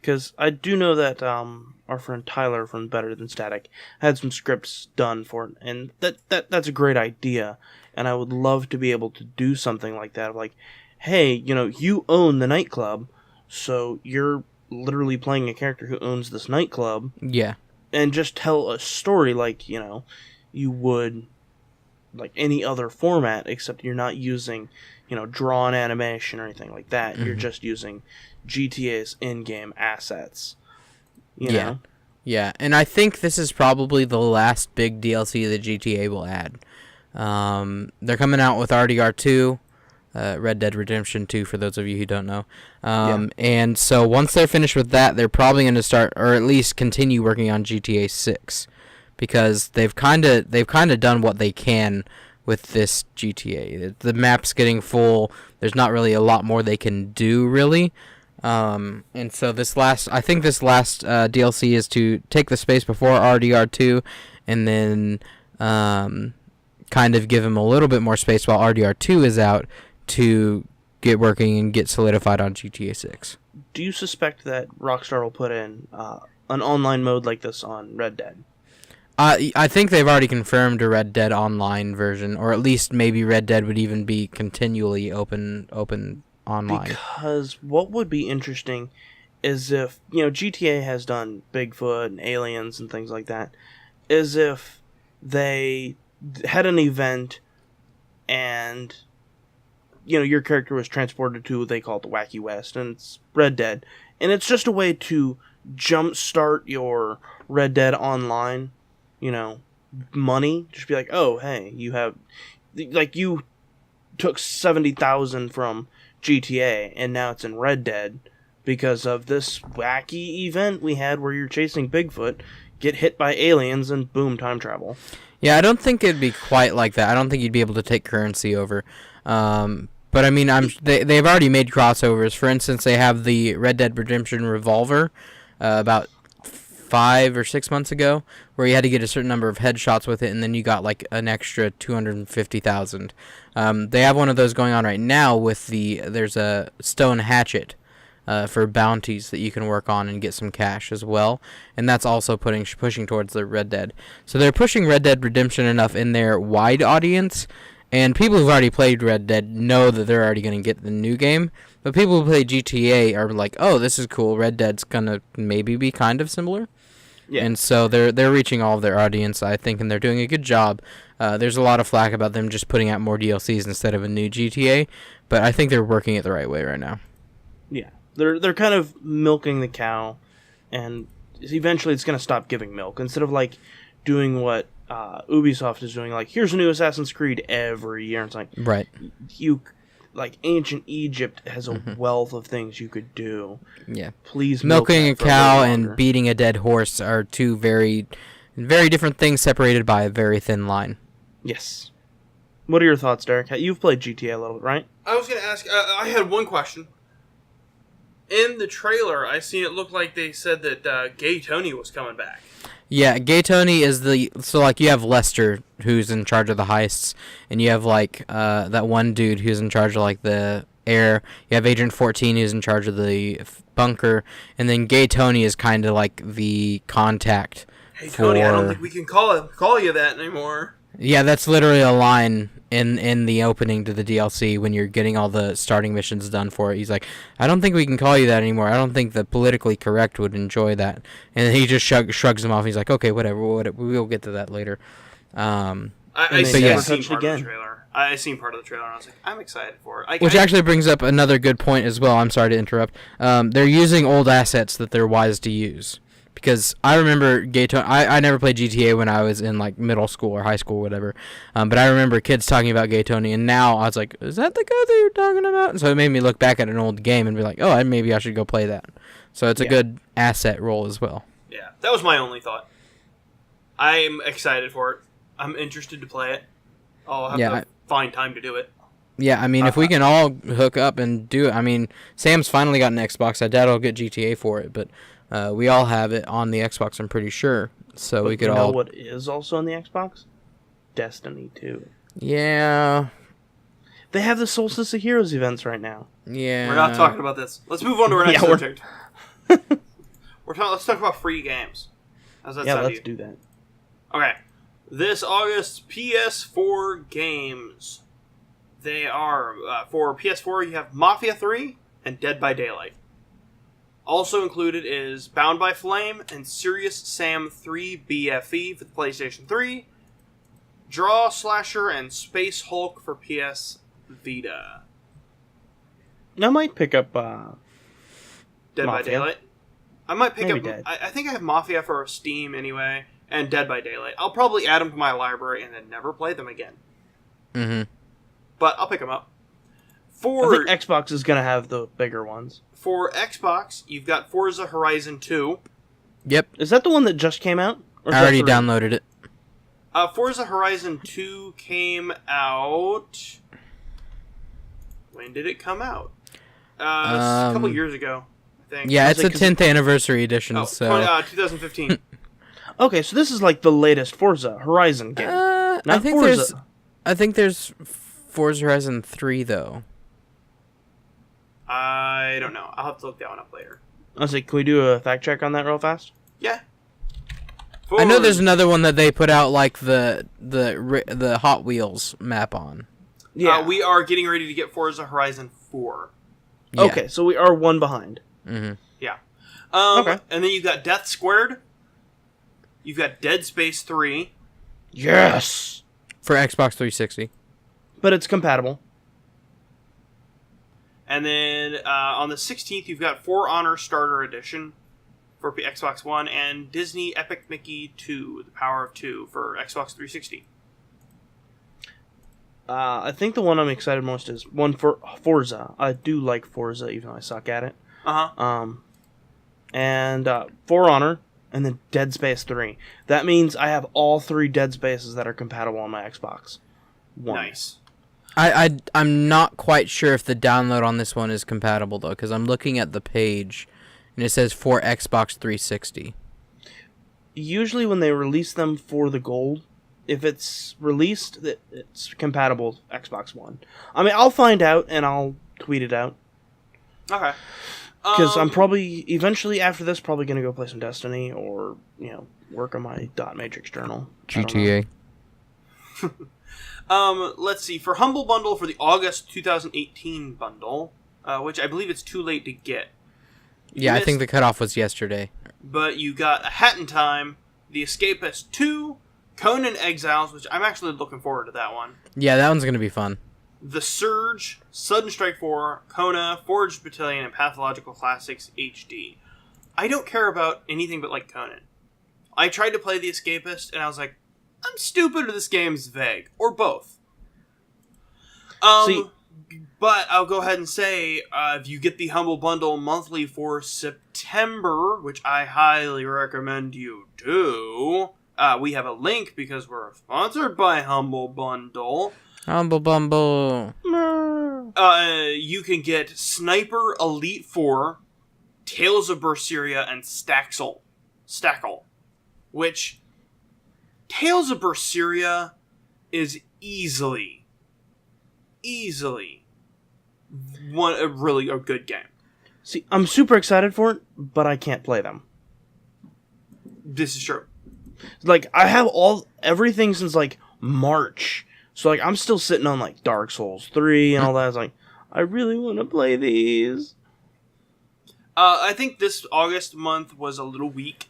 Because I do know that our friend Tyler from Better Than Static had some scripts done for it, and that's a great idea. And I would love to be able to do something like that. Like, hey, you own the nightclub, so you're literally playing a character who owns this nightclub. Yeah. And just tell a story like, you would like any other format, except you're not using, drawn animation or anything like that. Mm-hmm. You're just using GTA's in-game assets. You know? Yeah, and I think this is probably the last big DLC that GTA will add. They're coming out with RDR 2, Red Dead Redemption 2, for those of you who don't know. And so once they're finished with that, they're probably going to start, or at least continue working on GTA 6, because they've kind of done what they can with this GTA. The map's getting full. There's not really a lot more they can do, really. And so this last DLC is to take the space before RDR 2, and then kind of give them a little bit more space while RDR 2 is out to get working and get solidified on GTA 6. Do you suspect that Rockstar will put in an online mode like this on Red Dead? I think they've already confirmed a Red Dead Online version, or at least maybe Red Dead would even be continually open online. Because what would be interesting is if, GTA has done Bigfoot and aliens and things like that, is if they had an event and, your character was transported to what they call it the Wacky West, and it's Red Dead, and it's just a way to jumpstart your Red Dead Online, money. Just be like, oh, hey, you have, like, you took 70,000 from GTA, and now it's in Red Dead because of this wacky event we had where you're chasing Bigfoot, get hit by aliens, and boom, time travel. Yeah, I don't think it'd be quite like that. I don't think you'd be able to take currency over. But I mean, they've already made crossovers. For instance, they have the Red Dead Redemption Revolver about 5 or 6 months ago, where you had to get a certain number of headshots with it, and then you got like an extra 250,000. They have one of those going on right now with there's a stone hatchet for bounties that you can work on and get some cash as well, and that's also pushing towards the Red Dead. So they're pushing Red Dead Redemption enough in their wide audience, and people who've already played Red Dead know that they're already going to get the new game. But people who play GTA are like, oh, this is cool. Red Dead's going to maybe be kind of similar. Yeah. And so they're reaching all of their audience, I think, and they're doing a good job. There's a lot of flack about them just putting out more DLCs instead of a new GTA, but I think they're working it the right way right now. Yeah. They're kind of milking the cow, and eventually it's going to stop giving milk. Instead of, like, doing what Ubisoft is doing, like, here's a new Assassin's Creed every year. It's like, right. Like, ancient Egypt has a wealth of things you could do. Yeah. Please milking a cow and beating a dead horse are two very, very different things separated by a very thin line. Yes. What are your thoughts, Derrick? You've played GTA a little bit, right? I was going to ask, I had one question. In the trailer, I seen it look like they said that Gay Tony was coming back. Yeah, Gay Tony is so like you have Lester who's in charge of the heists, and you have like that one dude who's in charge of like the air. You have Agent 14 who's in charge of the bunker, and then Gay Tony is kind of like the contact. Hey Tony, I don't think we can call you that anymore. Yeah, that's literally a line in the opening to the DLC when you're getting all the starting missions done for it. He's like, I don't think we can call you that anymore. I don't think the politically correct would enjoy that. And then he just shrugs him off. He's like, okay, whatever. We'll get to that later. I seen never part touched of the again. trailer. I seen part of the trailer and I was like, I'm excited for it. Which actually brings up another good point as well. I'm sorry to interrupt. They're using old assets that they're wise to use. Because I remember I never played GTA when I was in like middle school or high school or whatever. But I remember kids talking about Gay Tony, and now I was like, is that the guy that you're talking about? And so it made me look back at an old game and be like, oh, maybe I should go play that. So it's a good asset role as well. Yeah, that was my only thought. I'm excited for it. I'm interested to play it. I'll have to find time to do it. Yeah, I mean, if we can all hook up and do it. I mean, Sam's finally got an Xbox. I doubt I'll get GTA for it, but we all have it on the Xbox, I'm pretty sure. So But we could you all... know what is also on the Xbox? Destiny 2. Yeah. They have the Solstice of Heroes events right now. Yeah. We're not talking about this. Let's move on to our next subject. Let's talk about free games. How's that sound to you? Do that. Okay. This August, PS4 games. They are, for PS4, you have Mafia 3 and Dead by Daylight. Also included is Bound by Flame and Serious Sam 3 BFE for the PlayStation 3, Draw Slasher and Space Hulk for PS Vita. I might pick up Dead by Mafia. Daylight. I might pick Maybe up... Dead. I think I have Mafia for Steam anyway, and Dead by Daylight. I'll probably add them to my library and then never play them again. Mm-hmm. But I'll pick them up. I think Xbox is going to have the bigger ones. For Xbox, you've got Forza Horizon 2. Yep. Is that the one that just came out? Or is I that already 3? downloaded it. Forza Horizon 2 came out... When did it come out? A couple years ago, I think. Yeah, it's a 10th anniversary edition, Oh, so... 2015. Okay, so this is like the latest Forza Horizon game. Not I think Forza. there's Forza Horizon 3, though. I don't know. I'll have to look that one up later. I was like, can we do a fact check on that real fast? Yeah. I know there's another one that they put out, like, the Hot Wheels map on. Yeah. We are getting ready to get Forza Horizon 4. Yeah. Okay, so we are one behind. Mm-hmm. Yeah. Okay. And then you've got Death Squared. You've got Dead Space 3. Yes! For Xbox 360. But it's compatible. And then on the 16th, you've got For Honor Starter Edition for Xbox One, and Disney Epic Mickey 2, The Power of 2 for Xbox 360. I think the one I'm excited most is one for Forza. I do like Forza, even though I suck at it. Uh-huh. And For Honor, and then Dead Space 3. That means I have all 3 Dead Spaces that are compatible on my Xbox One. Nice. I'm not quite sure if the download on this one is compatible, though, because I'm looking at the page, and it says for Xbox 360. Usually when they release them for the gold, if it's released, it's compatible with Xbox One. I mean, I'll find out, and I'll tweet it out. Okay. Because I'm probably, eventually after this, probably going to go play some Destiny, or, work on my dot matrix journal. GTA. Let's see. For Humble Bundle for the August 2018 bundle, which I believe it's too late to get. Yeah, I think the cutoff was yesterday. But you got A Hat in Time, The Escapist 2, Conan Exiles, which I'm actually looking forward to that one. Yeah, that one's going to be fun. The Surge, Sudden Strike 4, Kona, Forged Battalion, and Pathological Classics HD. I don't care about anything but like Conan. I tried to play The Escapist, and I was like, I'm stupid or this game's vague. Or both. But I'll go ahead and say, if you get the Humble Bundle monthly for September, which I highly recommend you do, we have a link because we're sponsored by Humble Bundle. Humble Bumble. You can get Sniper Elite 4, Tales of Berseria, and Stackle. Which, Tales of Berseria is easily a good game. See, I'm super excited for it, but I can't play them. This is true. Like, I have everything since, like, March So like I'm still sitting on like Dark Souls 3 and all that. I was like, I really want to play these. I think this August month was a little weak.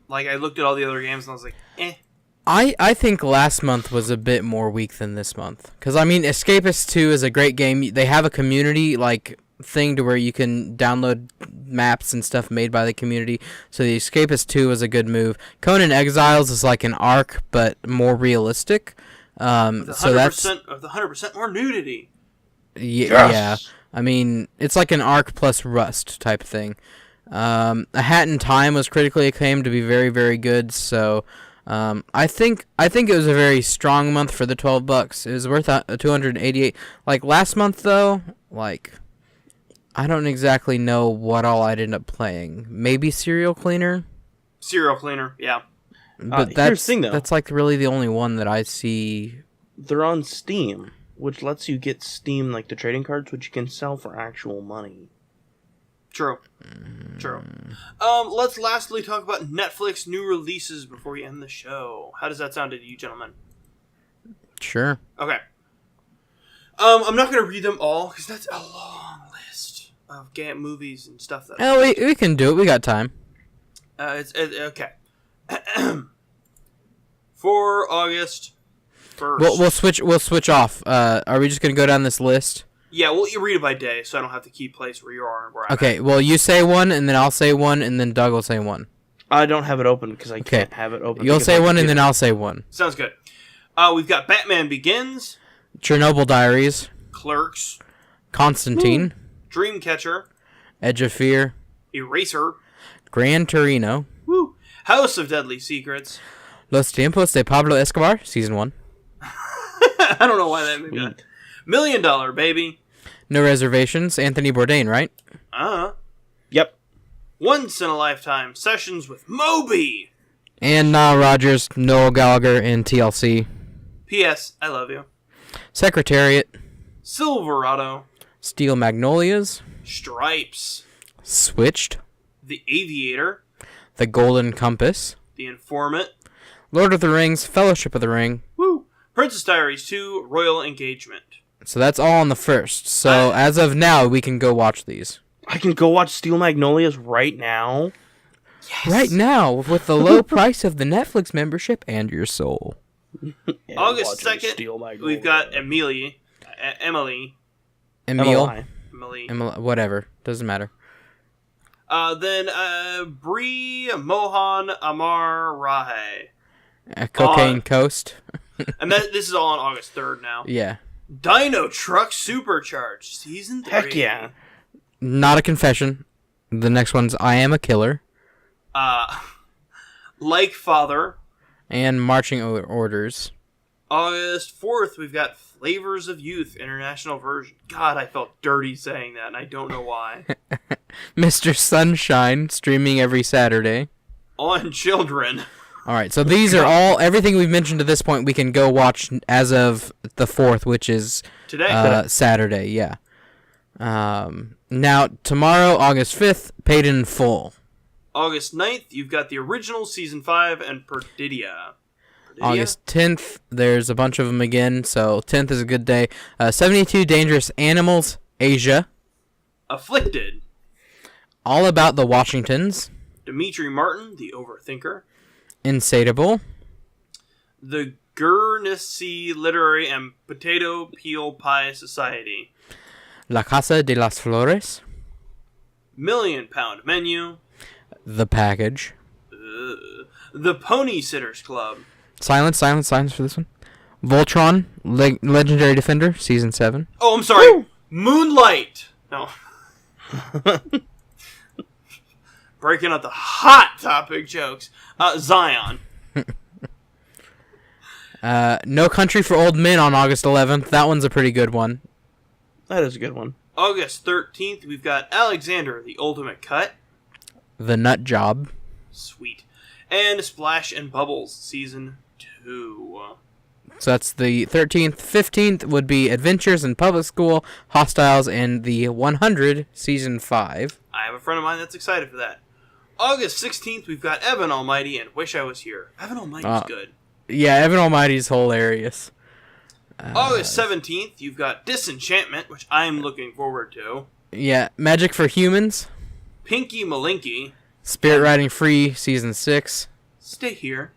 Like, I looked at all the other games and I was like, eh. I think last month was a bit more weak than this month. Because, I mean, Escapist 2 is a great game. They have a community, like, thing to where you can download maps and stuff made by the community. So the Escapist 2 was a good move. Conan Exiles is like an Ark, but more realistic. So that's... With 100% more nudity. Yeah. I mean, it's like an Ark plus Rust type thing. A Hat in Time was critically acclaimed to be very, very good. So, I think it was a very strong month for the $12. It was worth $288. Like last month, though, like I don't exactly know what all I'd end up playing. Maybe Serial Cleaner. Serial Cleaner, yeah. But here's the thing, though. That's like really the only one that I see. They're on Steam, which lets you get Steam like the trading cards, which you can sell for actual money. True. Let's lastly talk about Netflix new releases before we end the show. How does that sound to you, gentlemen? Sure. Okay. I'm not going to read them all, because that's a long list of movies and stuff. That Oh, we can do it. We got time. Okay. For August 1st. We'll switch off. Are we just gonna go down this list? Yeah, well, you read it by day, so I don't have to keep place where you are and where I'm Okay. at. Well, you say one, and then I'll say one, and then Doug will say one. I don't have it open because I can't have it open. You'll say one, and then I'll say one. Sounds good. We've got Batman Begins, Chernobyl Diaries, Clerks, Constantine, Dreamcatcher, Edge of Fear, Eraser, Gran Torino, House of Deadly Secrets. Los Tiempos de Pablo Escobar, Season 1. I don't know why that made that. $1 Million Baby. No Reservations, Anthony Bourdain, right? Yep. Once in a Lifetime Sessions with Moby. And Nile Rodgers, Noel Gallagher, and TLC. P.S. I love you. Secretariat, Silverado. Steel Magnolias, Stripes. Switched, The Aviator. The Golden Compass, The Informant. Lord of the Rings, Fellowship of the Ring. Princess Diaries 2, Royal Engagement. So that's all on the first. So as of now, we can go watch these. I can go watch Steel Magnolias right now. Yes. Right now, with the low price of the Netflix membership and your soul. August 2nd, we've got Emily. Emil, MLI. whatever. Doesn't matter. Then Bree Mohan Amar Rahe. Cocaine Coast. And this is all on August 3rd now. Yeah. Dino Truck Supercharged, Season 3. Heck yeah. Not a confession. The next one's I Am a Killer. Like Father. And Marching Orders. August 4th, we've got Flavors of Youth, International Version. God, I felt dirty saying that, and I don't know why. Mr. Sunshine, streaming every Saturday. On Children. Alright, so these are all, everything we've mentioned to this point, we can go watch as of the 4th, which is Today. Saturday, yeah. Now, tomorrow, August 5th, paid in full. August 9th, you've got the original Season 5 and Perdidia. August 10th, there's a bunch of them again, so 10th is a good day. 72 Dangerous Animals, Asia. Afflicted. All About the Washingtons. Dimitri Martin, The Overthinker. Insatiable. The Guernsey Literary and Potato Peel Pie Society. La Casa de las Flores. £1 Million Menu. The Package. The Pony Sitters Club. Silence for this one. Voltron, Legendary Defender, Season 7. Oh, I'm sorry. Woo! Moonlight. No. Breaking out the hot topic jokes. Zion. No Country for Old Men on August 11th. That one's a pretty good one. That is a good one. August 13th, we've got Alexander, The Ultimate Cut. The Nut Job. Sweet. And Splash and Bubbles, Season 2. So that's the 13th. 15th would be Adventures in Public School, Hostiles, and the 100, Season 5. I have a friend of mine that's excited for that. August 16th, we've got Evan Almighty and Wish I Was Here. Evan Almighty's good. Yeah, Evan Almighty's hilarious. August 17th, you've got Disenchantment, which I'm looking forward to. Yeah, Magic for Humans. Pinky Malinky. Spirit Riding Free, Season 6. Stay here.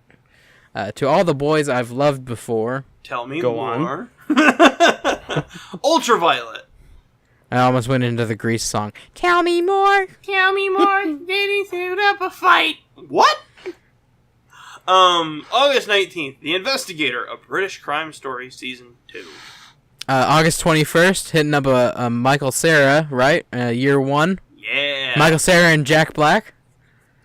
To All the Boys I've Loved Before. Tell me Go more. Ultraviolet. I almost went into the Grease song. Tell me more. Tell me more. Did he suit up a fight? What? August 19th, The Investigator, A British Crime Story, Season 2. August 21st, hitting up a Michael Cera, right? Year 1. Yeah. Michael Cera and Jack Black.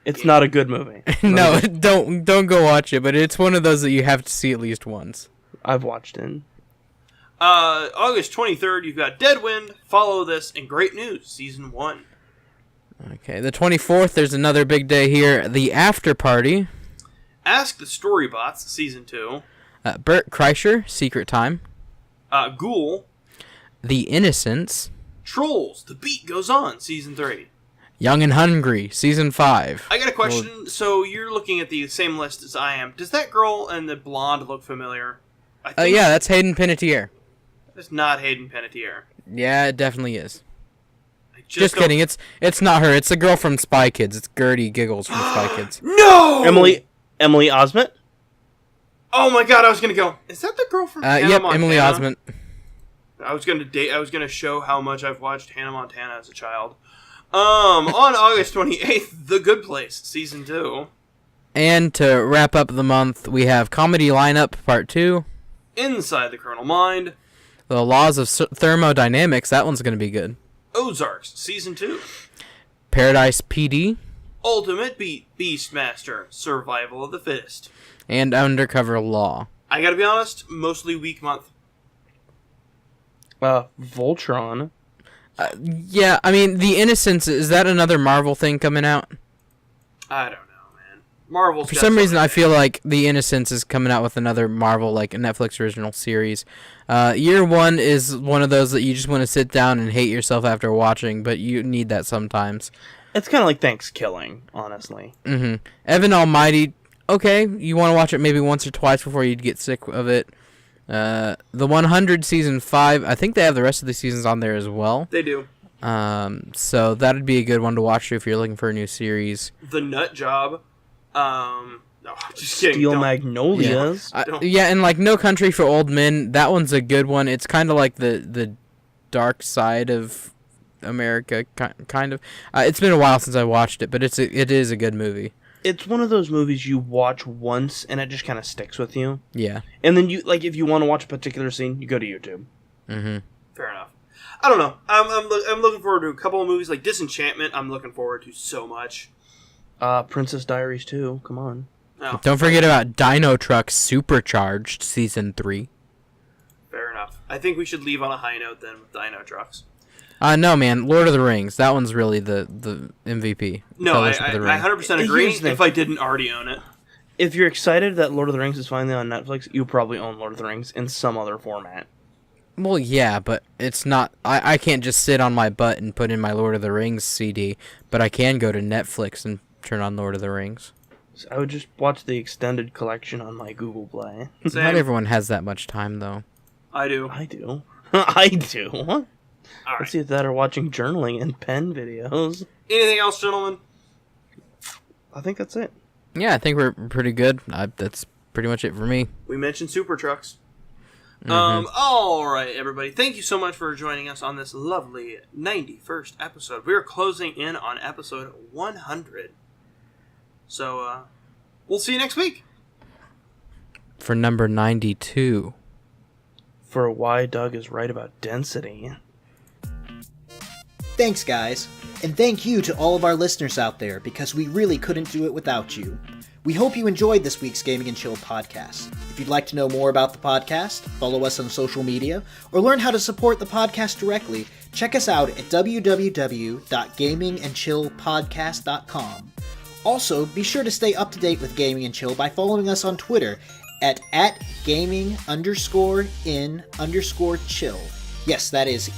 It's not a good movie. No, don't go watch it, but it's one of those that you have to see at least once. I've watched it. August 23rd, you've got Deadwind, Follow This, and Great News, Season 1. Okay, the 24th, there's another big day here. The After Party. Ask the Storybots, Season 2. Bert Kreischer, Secret Time. Ghoul. The Innocents. Trolls, The Beat Goes On, Season 3. Young and Hungry, Season 5. I got a question. So you're looking at the same list as I am. Does that girl and the blonde look familiar? I think Yeah, that's Hayden Panettiere. it's not Hayden Panettiere. Yeah, it definitely is. I Just don't- kidding, it's not her. It's the girl from Spy Kids. It's Gertie Giggles from Spy Kids. No! Emily Osment? Oh my god, I was gonna go. Is that the girl from Hannah Yep, Montana? Emily Osment. I was gonna show how much I've watched Hannah Montana as a child. On August 28th, The Good Place, Season 2. And to wrap up the month, we have Comedy Lineup Part 2. Inside the Criminal Mind. The Laws of Thermodynamics. That one's going to be good. Ozarks, Season 2. Paradise PD. Ultimate Beastmaster, Survival of the Fittest. And Undercover Law. I gotta be honest, mostly weak month. Voltron. Yeah, I mean, The Innocents, is that another Marvel thing coming out? I don't know, man. Marvel's For got some so reason, many I feel things. like The Innocents is coming out with another Marvel, like, Netflix original series. Year 1 is one of those that you just want to sit down and hate yourself after watching, but you need that sometimes. It's kind of like Thanksgiving, honestly. Mm-hmm. Evan Almighty, okay, you want to watch it maybe once or twice before you'd get sick of it. The 100 Season 5, I think they have the rest of the seasons on there as well. They do. So that'd be a good one to watch if you're looking for a new series. The Nut Job. No, just kidding. Steel Don't- Magnolias. Yeah, and like No Country for Old Men, that one's a good one. It's kind of like the dark side of America, kind of. It's been a while since I watched it, but it is a good movie. It's one of those movies you watch once and it just kind of sticks with you. Yeah. And then you if you want to watch a particular scene, you go to YouTube. Mm-hmm. Fair enough. I don't know. I'm looking forward to a couple of movies like Disenchantment. I'm looking forward to so much. Princess Diaries 2. Come on. No, Don't forget about Dino Truck Supercharged Season 3. fair enough. I think we should leave on a high note then with Dino Trucks. No, man, Lord of the Rings. That one's really the MVP. No, I Fellowship of the Ring. 100% Here's agree the thing. if I didn't already own it. If you're excited that Lord of the Rings is finally on Netflix, you probably own Lord of the Rings in some other format. Well, yeah, but it's not... I can't just sit on my butt and put in my Lord of the Rings CD, but I can go to Netflix and turn on Lord of the Rings. So I would just watch the extended collection on my Google Play. Same. Not everyone has that much time, though. I do. I do. I do. All right. Let's see if that are watching journaling and pen videos. Anything else, gentlemen? I think that's it. Yeah, I think we're pretty good. That's pretty much it for me. We mentioned super trucks. Mm-hmm. All right, everybody. Thank you so much for joining us on this lovely 91st episode. We are closing in on episode 100. So, we'll see you next week. For number 92. For why Doug is right about density. Thanks, guys. And thank you to all of our listeners out there, because we really couldn't do it without you. We hope you enjoyed this week's Gaming and Chill podcast. If you'd like to know more about the podcast, follow us on social media, or learn how to support the podcast directly, check us out at www.gamingandchillpodcast.com. Also, be sure to stay up to date with Gaming and Chill by following us on Twitter at gaming_in_chill. Yes, that is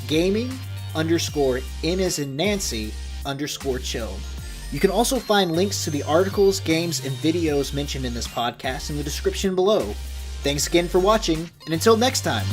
gaming_in as in Nancy _chill. You can also find links to the articles, games, and videos mentioned in this podcast in the description below. Thanks again for watching, and until next time.